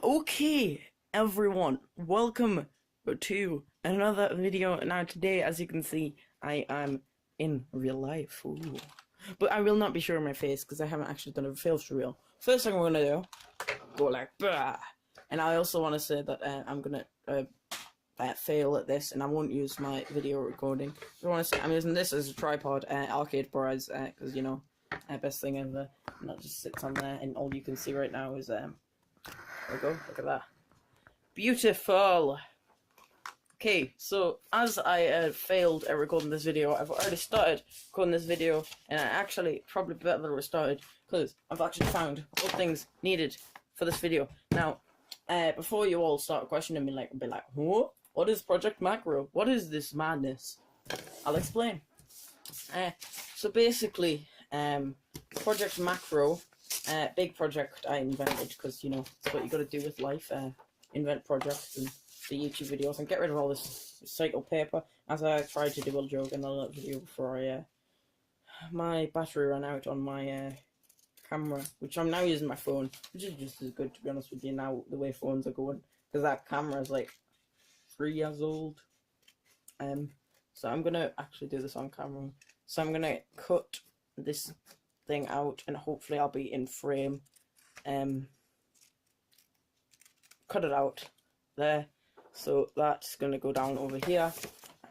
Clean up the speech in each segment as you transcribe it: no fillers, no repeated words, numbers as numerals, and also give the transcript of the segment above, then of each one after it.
Okay, everyone, welcome to another video. Now today, as you can see, I am in real life. Ooh. But I will not be showing my face because I haven't actually done a fail for real. First thing I'm gonna do, go like bah. And I also want to say that I'm gonna fail at this, and I won't use my video recording. I want to say I'm using this as a tripod, Arcade Bros, because you know, best thing ever. And that just sits on there, and all you can see right now is there we go. Look at that. Beautiful. Okay, so as I failed at recording this video, I've already started recording this video, and I actually probably better that I started because I've actually found all things needed for this video. Now, before you all start questioning me, be like, what? What is Project Macro? What is this madness? I'll explain. So basically, Project Macro. Big project I invented because, you know, it's what you gotta do with life, invent projects and the YouTube videos and get rid of all this recycled paper, as I tried to do a joke in the video before my battery ran out on my camera, which I'm now using my phone, which is just as good, to be honest with you, now the way phones are going, because that camera is like 3 years old. So I'm gonna actually do this on camera. So I'm gonna cut this thing out and hopefully I'll be in frame. Cut it out there, so that's gonna go down over here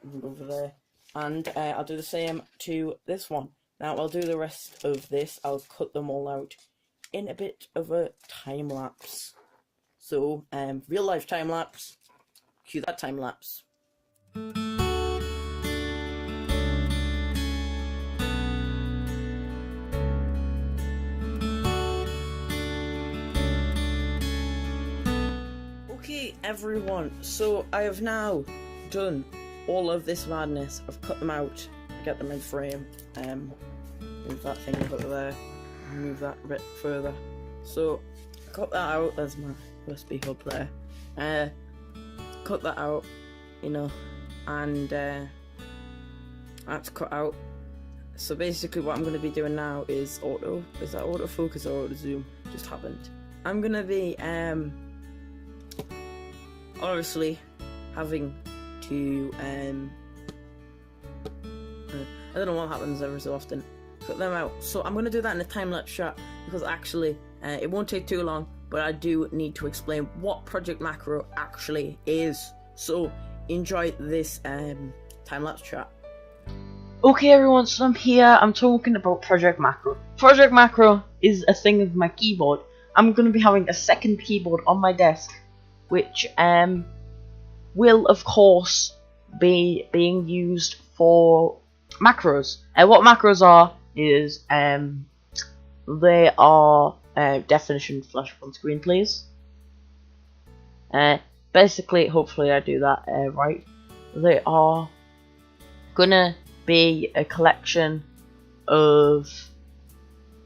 and over there, and I'll do the same to this one. Now I'll do the rest of this. I'll cut them all out in a bit of a time lapse. So real life time lapse. Cue that time lapse. Okay, everyone, so I have now done all of this madness. I've cut them out, get them in frame, move that thing over there, move that a bit further. So, cut that out, there's my USB hub there, cut that out, you know, and that's cut out. So basically what I'm going to be doing now is autofocus or auto zoom? Just happened. I'm going to be, obviously having to I don't know what happens every so often, cut them out. So I'm going to do that in a time-lapse shot because actually it won't take too long, but I do need to explain what Project Macro actually is. So enjoy this time-lapse shot. Okay everyone, so I'm here, I'm talking about Project Macro. Project Macro is a thing of my keyboard. I'm going to be having a second keyboard on my desk, which will of course be being used for macros. What macros are is they are definition flash up on screen, please. Basically, hopefully I do that right. They are gonna be a collection of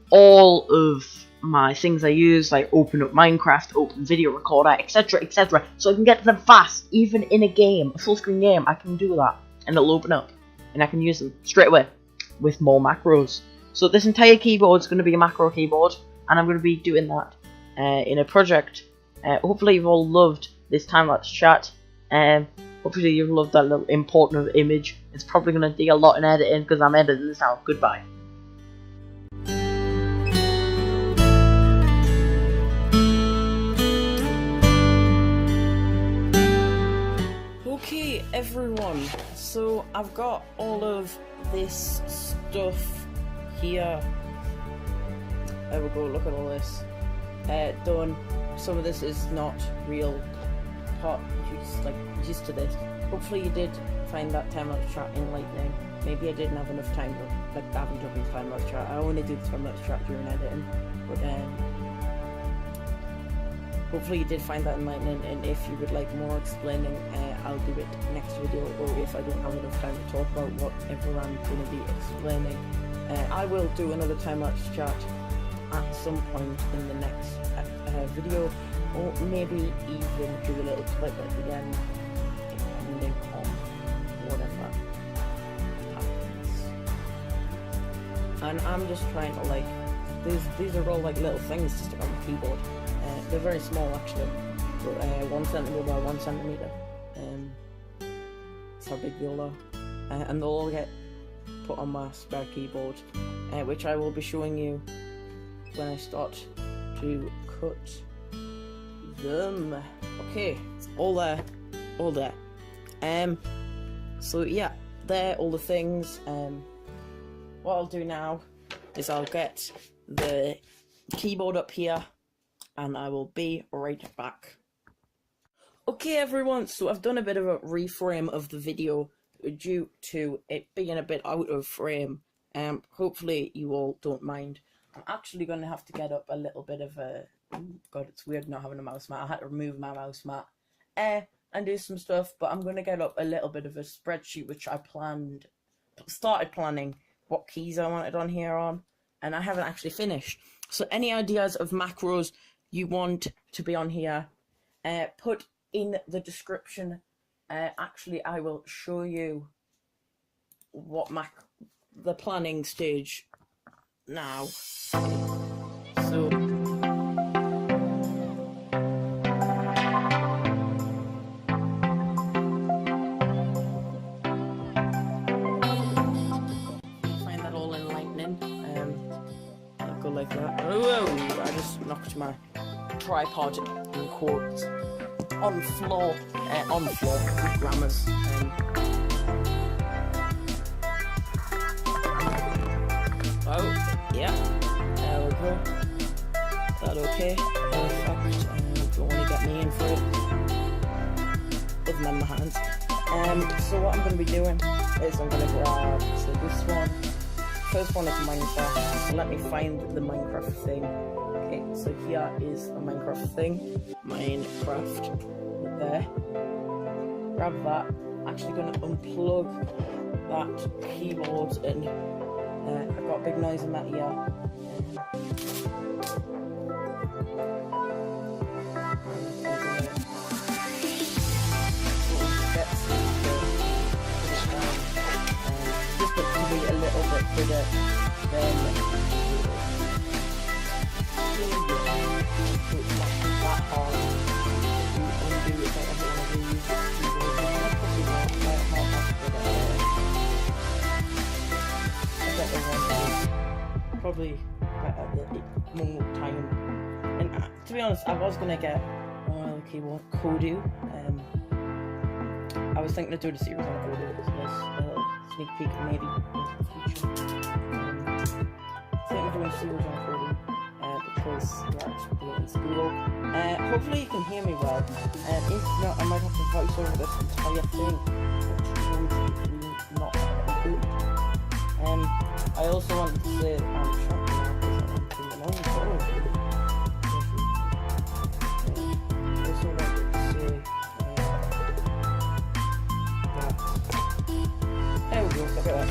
all of my things I use, like open up Minecraft, open video recorder, etc, etc, so I can get to them fast. Even in a game, a full screen game, I can do that and it'll open up and I can use them straight away with more macros. So this entire keyboard is going to be a macro keyboard, and I'm going to be doing that in a project. Hopefully you've all loved this time-lapse chat. Hopefully you've loved that little import of image. It's probably going to take a lot in editing because I'm editing this out. Goodbye. Okay, everyone, so I've got all of this stuff here. There we go, look at all this. Done. Some of this is not real hot, just like used to this. Hopefully you did find that time-lapse chat enlightening. Maybe I didn't have enough time to, I haven't done the time-lapse chat. I only do the time-lapse chat during editing, but hopefully you did find that enlightening, and if you would like more explaining, I'll do it next video, or if I don't have enough time to talk about whatever I'm going to be explaining, I will do another time-lapse chat at some point in the next video, or maybe even do a little clip at the end, depending on whatever happens. And I'm just trying to, like, these are all like little things to stick on the keyboard. They're very small actually, but 1 centimeter by 1 centimeter. That's how big they'll are, and they'll all get put on my spare keyboard, which I will be showing you when I start to cut them. Okay, it's all there, all there. So yeah, they're all the things. What I'll do now is I'll get the keyboard up here, and I will be right back. Okay everyone, so I've done a bit of a reframe of the video due to it being a bit out of frame. Hopefully you all don't mind. I'm actually going to have to get up a little bit of a... God, it's weird not having a mouse mat. I had to remove my mouse mat and do some stuff, but I'm going to get up a little bit of a spreadsheet which I started planning what keys I wanted on here on, and I haven't actually finished. So any ideas of macros you want to be on here, put in the description. Actually, I will show you what the planning stage now. So find that all enlightening. I'll go like that. Oh, I just knocked my tripod in quotes on floor, good grammars. Oh, yeah, there we go. Is that okay? Perfect. Don't want to get me in for it. Other than my hands. So what I'm going to be doing is I'm going to grab this one. First one is Minecraft. So let me find the Minecraft thing. Okay, so here is the Minecraft thing. Minecraft. There. Grab that. Actually going to unplug that keyboard and I've got a big noise in that ear. Just to be a little bit bigger than that hard. Undo it like everyone of these. Probably better the more time. And to be honest, I was gonna get keyboard Kodu. I was thinking of doing a series on Kodu as a sneak peek maybe in the future. Thinking of doing a series on Kodu because we're actually doing it in school. Hopefully you can hear me well. If not, I might have to voice over this entire thing, which is not good. I also wanted to say I'm shocked now because I'm doing a long photo. I also wanted to say that there we go, look at that.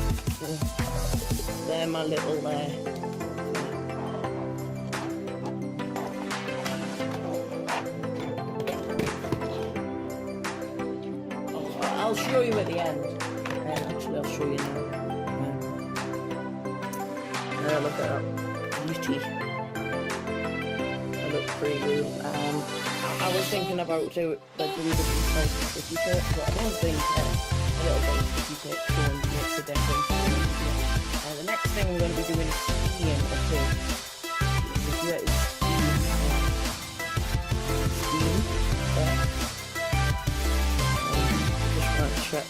They're my little I'll show you at the end. Actually, I'll show you now. Look at that beauty. That looks pretty good. I was thinking about doing different types of sticky tape, but I don't think a little bit of sticky tape going makes a difference. The next thing we're going to be doing is skiing. Okay. So here is skiing. Just trying to check.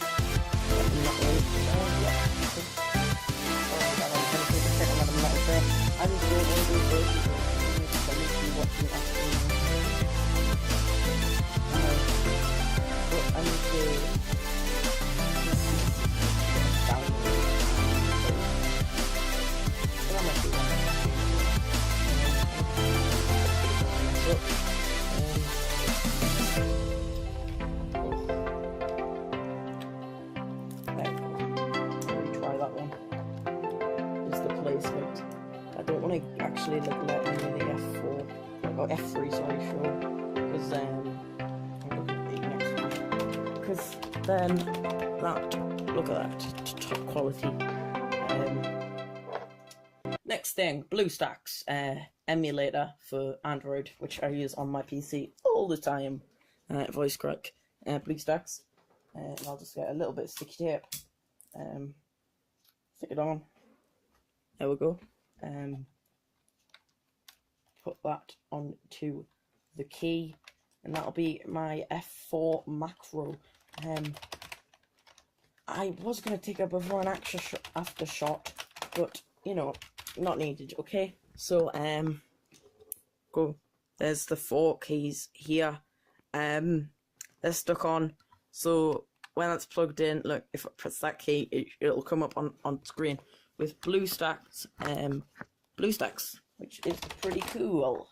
I just don't want to do this. I need to watch me actually. But I need to down. What am I doing? Try that one. Is the placement. I don't want to actually let any of the F4, or F3, sorry, show, because I'm going to be next one. Because then that, look at that, top quality. Next thing, BlueStacks emulator for Android, which I use on my PC all the time. voice crack BlueStacks. And I'll just get a little bit of sticky tape. Stick it on. There we go. Put that onto the key, and that'll be my F4 macro. I was going to take a before and after shot, but you know, not needed. Okay, so go. There's the 4 keys here. They're stuck on, so when it's plugged in, look, if I press that key, it'll come up on screen with BlueStacks, which is pretty cool.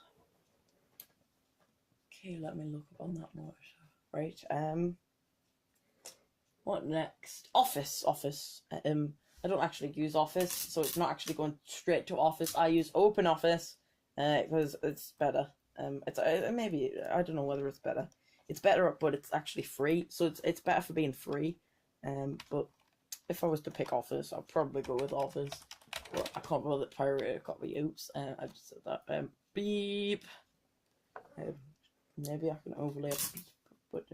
Okay, let me look up on that more. Right, what next? Office. I don't actually use Office, so it's not actually going straight to Office. I use OpenOffice because it's better. It's maybe, I don't know whether it's better. It's better, but it's actually free, so it's better for being free. But if I was to pick Office, I'd probably go with Office. But I can't bother to pirate a copy. Oops, I just said that. Beep. Maybe I can overlay a beep, but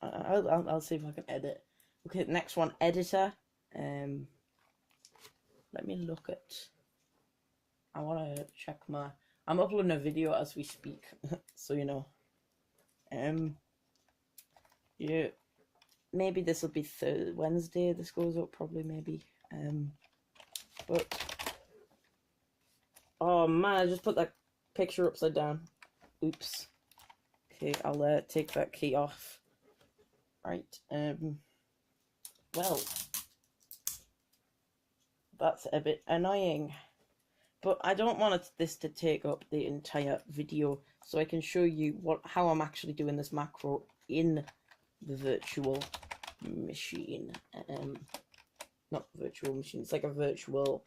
I'll see if I can edit. Okay, next one, editor. Let me look at. I want to check my. I'm uploading a video as we speak, so you know. Yeah, maybe this will be Wednesday. This goes up probably maybe. But oh man, I just put that picture upside down. Oops. Okay, I'll take that key off. Right. Well, that's a bit annoying. But I don't want this to take up the entire video, so I can show you how I'm actually doing this macro in the virtual machine. Not virtual machine, it's like a virtual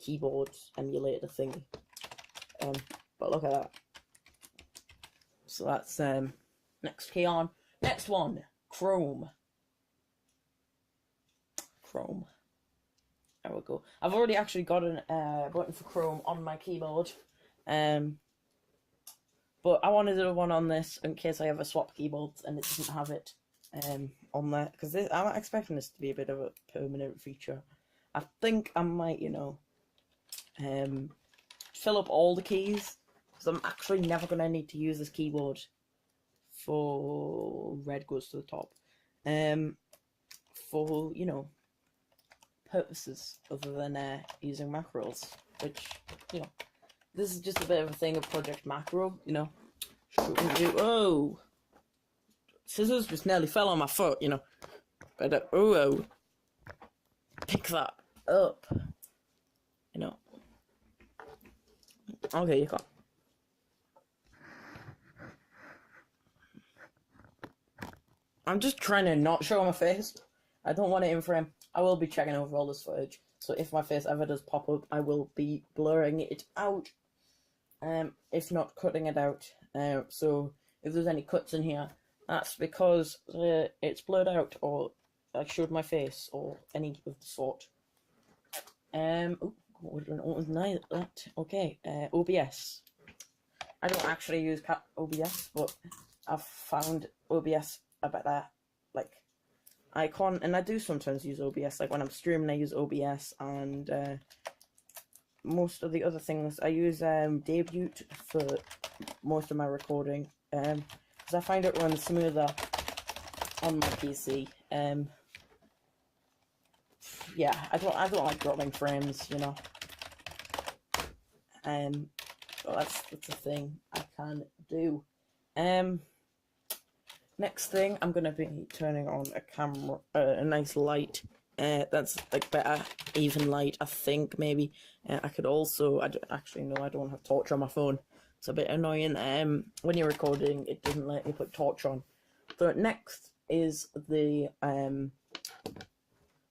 keyboard emulator thing. But look at that. So that's next key on. Next one, Chrome. There we go. I've already actually got a button for Chrome on my keyboard. But I wanted a one on this in case I ever swap keyboards and it doesn't have it on there. Because I'm expecting this to be a bit of a permanent feature. I think I might, you know, fill up all the keys. Because I'm actually never going to need to use this keyboard for red goes to the top. For, you know, purposes other than using macros, which, you know, this is just a bit of a thing of Project Macro, you know. Oh, scissors just nearly fell on my foot, you know. But pick that up, you know. Okay, you got. I'm just trying to not show my face. I don't want it in frame. I will be checking over all this footage, so if my face ever does pop up, I will be blurring it out, if not cutting it out. So if there's any cuts in here, that's because it's blurred out, or I showed my face, or any of the sort. Okay, OBS. I don't actually use OBS, but I've found OBS a better, like, icon, and I do sometimes use OBS, like when I'm streaming I use OBS, and most of the other things I use Debut for most of my recording, because I find it runs smoother on my PC. Yeah, I don't like dropping frames, you know. But that's a thing I can do. Next thing, I'm going to be turning on a camera, a nice light, that's like better, even light, I think, maybe. I could also, I don't have torch on my phone. It's a bit annoying, when you're recording, it doesn't let you put torch on. So next is the,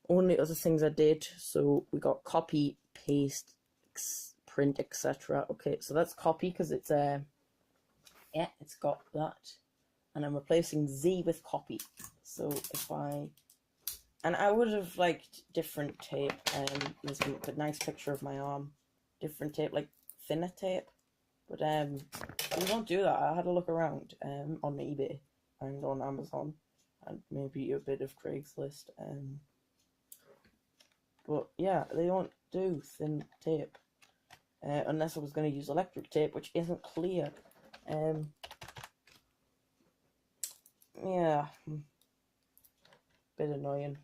only other things I did. So we got copy, paste, print, etc. Okay, so that's copy, because it's, yeah, it's got that. And I'm replacing Z with copy. So if I would have liked different tape, there's a nice picture of my arm. Different tape, like thinner tape. But we won't do that. I had a look around on eBay and on Amazon and maybe a bit of Craigslist. But yeah, they don't do thin tape unless I was going to use electric tape, which isn't clear. Yeah, bit annoying.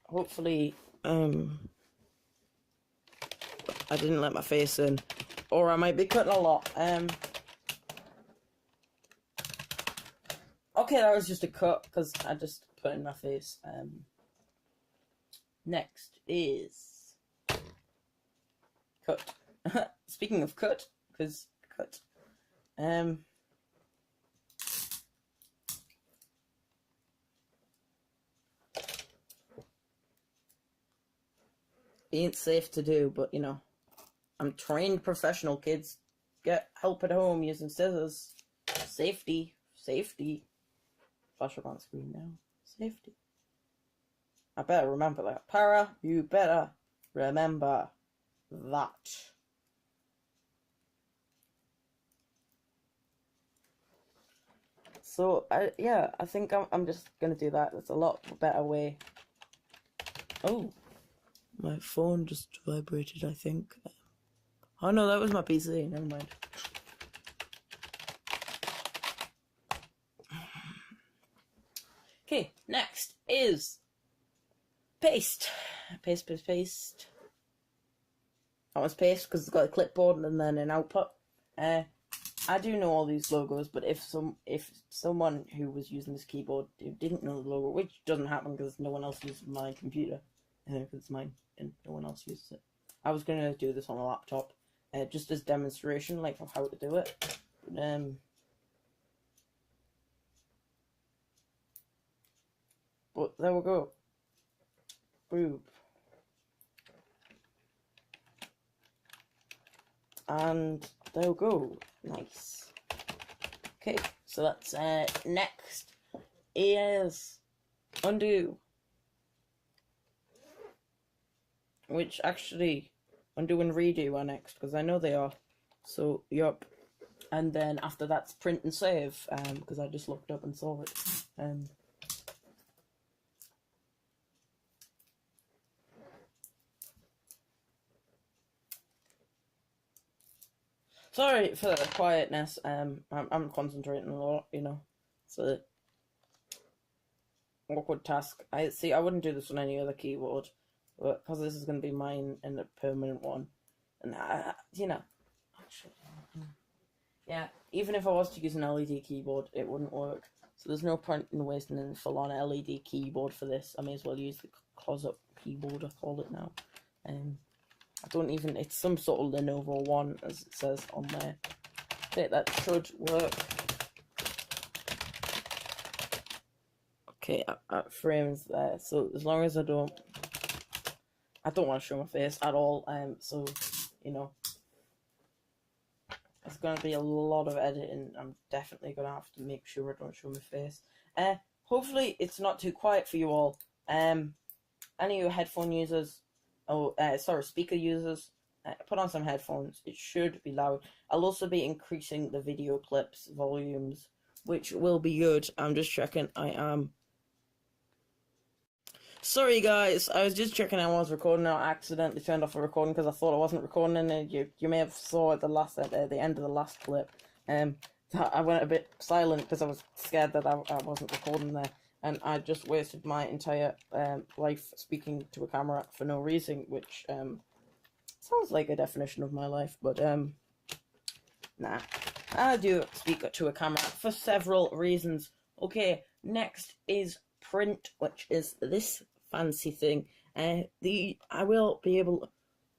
Hopefully, I didn't let my face in, or I might be cutting a lot. Okay, that was just a cut because I just put in my face. Next is cut. Speaking of cut, because cut. Ain't safe to do, but you know, I'm trained professional, kids. Get help at home using scissors. Safety. Flash up on screen now. Safety. I better remember that. Para, you better remember that. So, I think I'm just gonna do that. That's a lot better way. Oh, my phone just vibrated, I think. Oh no, that was my PC. Never mind. Okay, next is paste. Paste. That was paste because it's got a clipboard and then an output. I do know all these logos, but if someone who was using this keyboard didn't know the logo, which doesn't happen because no one else uses my computer, because it's mine and no one else uses it. I was gonna do this on a laptop, just as demonstration, like of how to do it. But there we go. Boop. And there we go. Nice. Okay, so that's next is undo. Which actually undo and redo are next because I know they are. So yup. And then after that's print and save, because I just looked up and saw it. Sorry for the quietness. I'm concentrating a lot, you know. It's a awkward task. I wouldn't do this on any other keyboard, but because this is going to be mine and a permanent one, and you know, actually, yeah. Even if I was to use an LED keyboard, it wouldn't work. So there's no point in wasting a full-on LED keyboard for this. I may as well use the close-up keyboard. I call it now. I don't even, it's some sort of Lenovo one, as it says on there. Okay, that should work. Okay, frames there, so as long as I don't want to show my face at all, so, you know, it's going to be a lot of editing. I'm definitely going to have to make sure I don't show my face. Hopefully it's not too quiet for you all. Any of you headphone users, speaker users, put on some headphones. It should be loud. I'll also be increasing the video clips volumes, which will be good. I'm just checking. I am. Sorry guys, I was just checking I was recording. I accidentally turned off the recording because I thought I wasn't recording, and you may have saw at the end of the last clip. I went a bit silent because I was scared that I wasn't recording there. And I just wasted my entire life speaking to a camera for no reason, which sounds like a definition of my life, but nah. I do speak to a camera for several reasons. Okay, next is print, which is this fancy thing. I will be able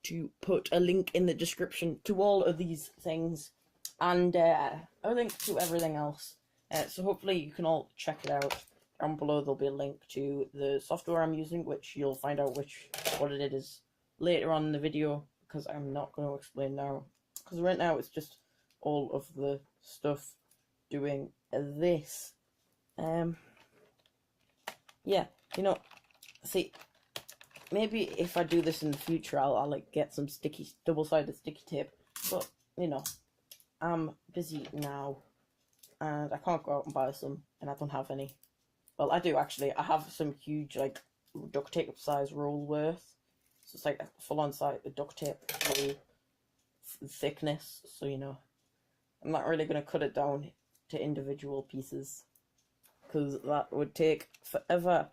to put a link in the description to all of these things, and a link to everything else. So hopefully you can all check it out. Down below there'll be a link to the software I'm using, which you'll find out what it is later on in the video, because I'm not going to explain now. Because right now it's just all of the stuff doing this. Yeah, you know, see, maybe if I do this in the future, I'll like get some double-sided sticky tape But, you know, I'm busy now, and I can't go out and buy some, and I don't have any. Well, I do actually. I have some huge, like, duct tape size roll worth. So it's like a full on size duct tape roll thickness. So, you know, I'm not really going to cut it down to individual pieces, because that would take forever.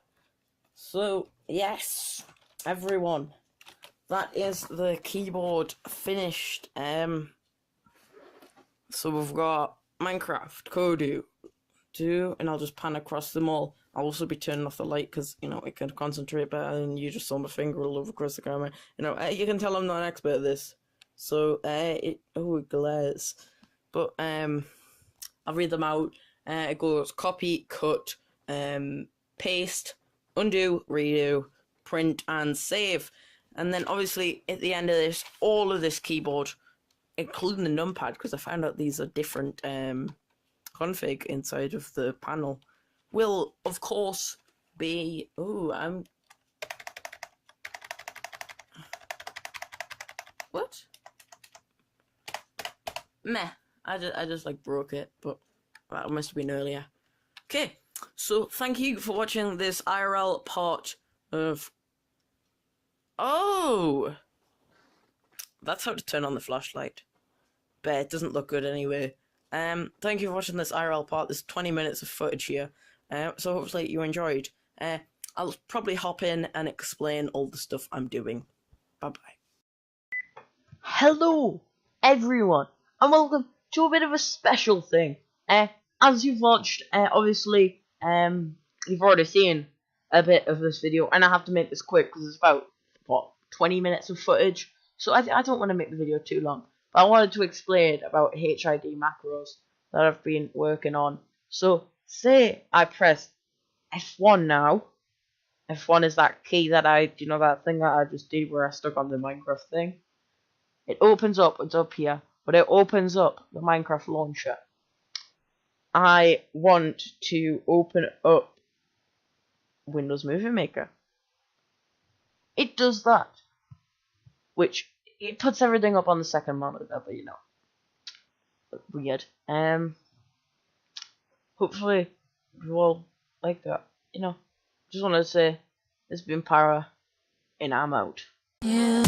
So, yes, everyone, that is the keyboard finished. So we've got Minecraft, Kodu, and I'll just pan across them all. I'll also be turning off the light because, you know, I can concentrate better, and you just saw my finger all over across the camera. You know, you can tell I'm not an expert at this. So, it glares. But, I'll read them out. It goes copy, cut, paste, undo, redo, print, and save. And then obviously at the end of this, all of this keyboard, including the numpad, because I found out these are different config inside of the panel, will of course be. Oh, I'm. What? Meh. I just like broke it, but that must have been earlier. Okay, so thank you for watching this IRL part of. Oh, that's how to turn on the flashlight. But it doesn't look good anyway. Thank you for watching this IRL part. There's 20 minutes of footage here. So hopefully you enjoyed. I'll probably hop in and explain all the stuff I'm doing. Bye bye. Hello, everyone, and welcome to a bit of a special thing. As you've watched, obviously, you've already seen a bit of this video, and I have to make this quick because it's about, 20 minutes of footage. So I don't want to make the video too long, but I wanted to explain about HID macros that I've been working on. So, say I press F1 now. F1 is that key that that thing that I just did where I stuck on the Minecraft thing. It opens up, it's up here, but it opens up the Minecraft launcher. I want to open up Windows Movie Maker. It does that, which it puts everything up on the second monitor, but you know, weird. Hopefully you all like that. You know, just wanted to say, this has been Para, and I'm out. Yeah.